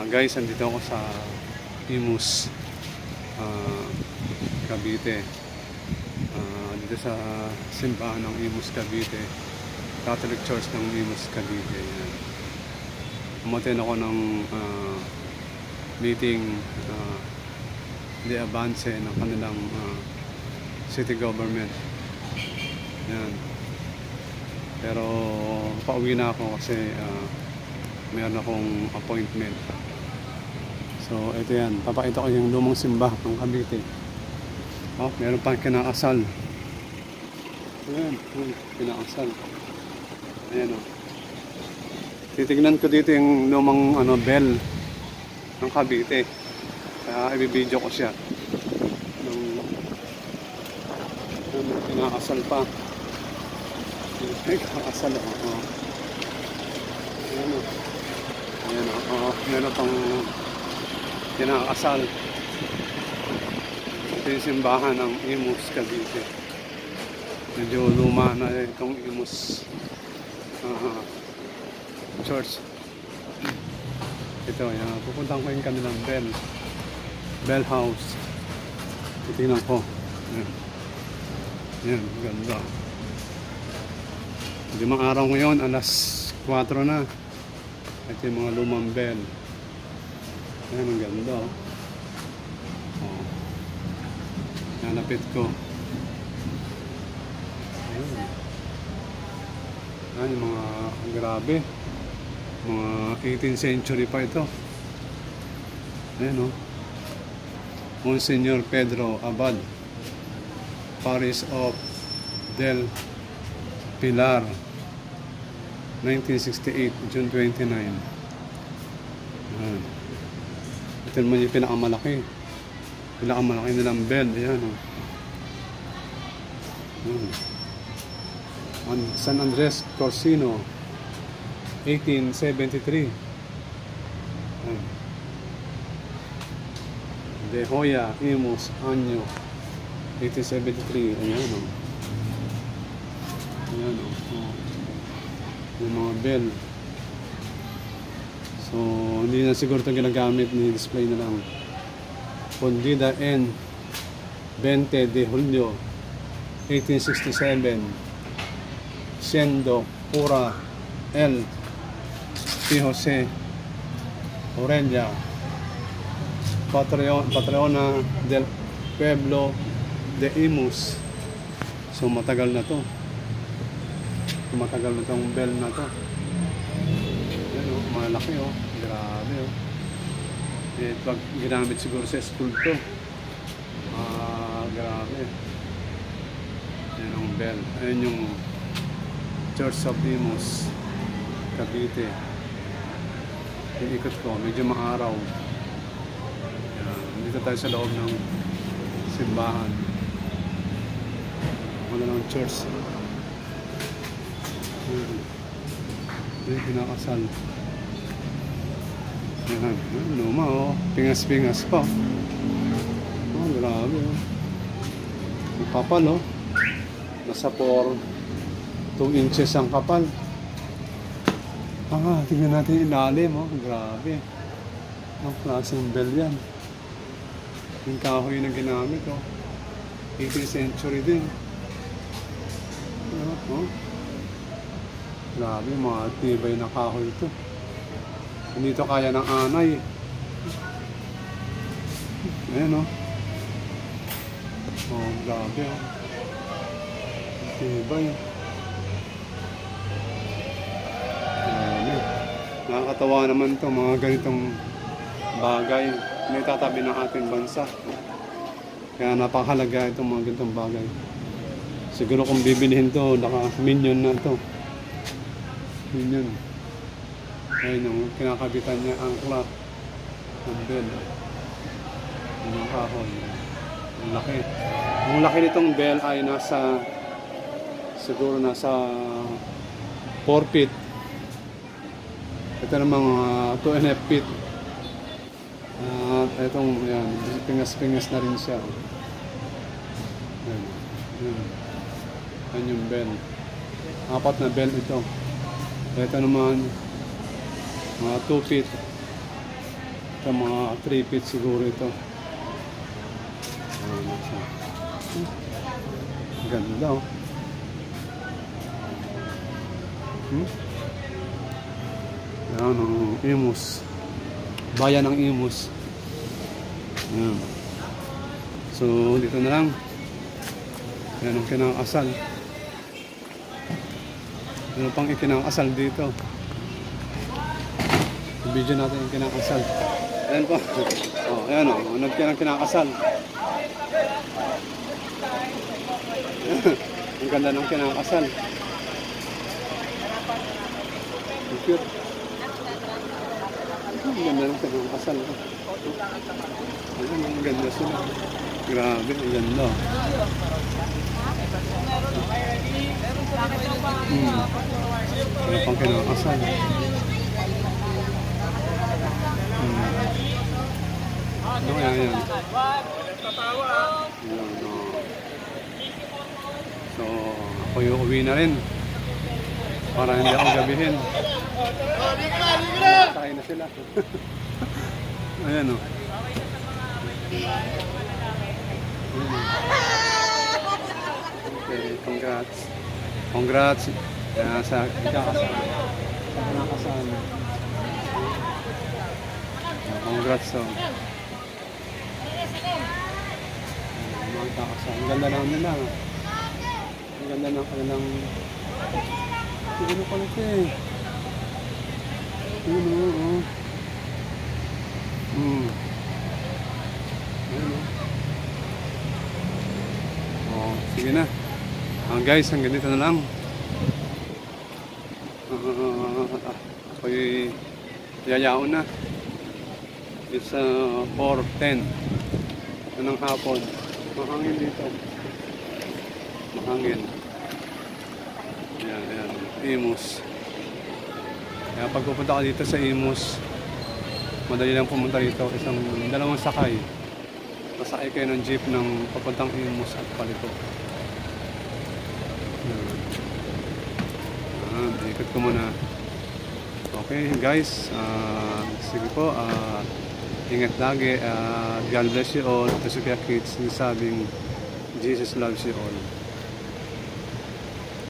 Guys, andito ako sa Imus, Cavite. Dito sa simbahan ng Imus, Cavite, Catholic Church ng Imus, Cavite. Umaten ako ng meeting de avance ng kanilang city government. Yan. Pero pauwi na ako kasi meron akong appointment. So ito yan, papakita ko yung lumang simbahan ng Cavite. Meron pang kinakasal. Ayan, kinakasal. Ayan o. Titignan ko dito yung lumang bell ng Cavite. Kaya i-video ko siya. Kinakasal pa. Kinakasal o. Ayan o. Ayan o. Meron pang kinakasal. Ito yung simbahan ng Imus, Cavite. Medyo luma na itong Imus Church. Ito, yan. Pupuntahan ko yung kanilang bell house. Titingnan ko. Yan. Yan, ganda. Limang araw ngayon, alas 4 na. Ito yung mga lumang bell. Ayan, ang ganda. Nanapit ko. Ayan, yung mga grabe. Mga 18th century pa ito. Ayan o. Monsignor Pedro Abad, Parish of Del Pilar, 1968, June 29. Ayan. Ito naman yung pinakamalaki. Pinakamalaki nilang bell. Ayan o. San Andres Corsino, 1873. De Hoya Imus Anyo, 1873. Ayan o. Ayan o. Yung mga bell. So hindi na siguro ito ginagamit, ni-display na lang. Fundida en 20 de Julio 1867, siendo Pura El P. Jose Orella, Patrona del Pueblo de Imus. So matagal na to. Matagal na tong bell na to. Yan o, malaki o. Grabe o. Pag ginamit siguro sa school to. Grabe. Yan ang bell. Ayan yung Church of Imus, Cavite. Yung ikot ko, medyo maaraw. Yan. Dito tayo sa loob ng simbahan. Wala ng church. Yan, pinakasal. Yan, luma o. Pingas-pingas pa. Grabe o. Ang kapal o. Nasa 2 inches ang kapal. Tingnan natin ilalim o. Grabe. Ang klaseng bell yan. Yung kahoy na ginamit o. 18th century din. Grabe, mga tibay na kahoy ito. Hindi ito kaya ng anay. Ayan o. Grabe o. Tibay. Grabe. Nakakatawa naman ito, mga ganitong bagay na itatabi ng ating bansa. Kaya napakahalaga itong mga ganitong bagay. Siguro kung bibilihin ito, naka-minion na ito. Minion. Ayun yung kinakabitan niya, angkla. Ang bell. Yung kahoy. Ang laki. Ang laki nitong bell ay siguro nasa 4 feet. Ito namang 2.5 feet. At itong yan, pingas-pingas na rin siya. Yan. Yan yung bell. 4 na bell ito. Ito naman mga 2 feet. Ito mga 3 feet siguro ito. Ano siya. Ganda oh. Yan ang Imus. Bayan ng Imus. Yan. So dito na lang. Yan ang kinakasal. Ano pang ikinakasal dito? Video natin yung kinakasal. Ayan po. Oh, ayan o. Oh. Kinakasal. Ang ganda ng kinakasal. Ang cute. Ang ganda ng kinakasal. Ayan, ang ganda sila. Grabe, ang ganda. Ano pang kinakasal? Ano yan yan? So, ako yung uwi na rin. Para hindi ako gabihin. Sakay na sila. Ayan o. Okay, congrats. Congrats. Sa ikakasal. Sa kinakasal. Congrats so. Mga kakasal. Ang ganda naman nila. Ang ganda ng kanilang... Siguro pala ito eh. Ayun o. Ayun o. Oh, sige na. Guys, hanggang dito na lang. Ako'y yayaon na. It's 4:10 ng hapon. Mahangin dito. Mahangin. Ayan. Imus. Kaya pag pupunta ka dito sa Imus, madali lang pumunta dito. Dalawang sakay. Masakay kayo ng jeep ng papuntang Imus at Palito. Ikot ko muna. Okay guys, sige po, ingat lagi, God bless you all. Ito si Kuya Kids, sabing Jesus loves you all.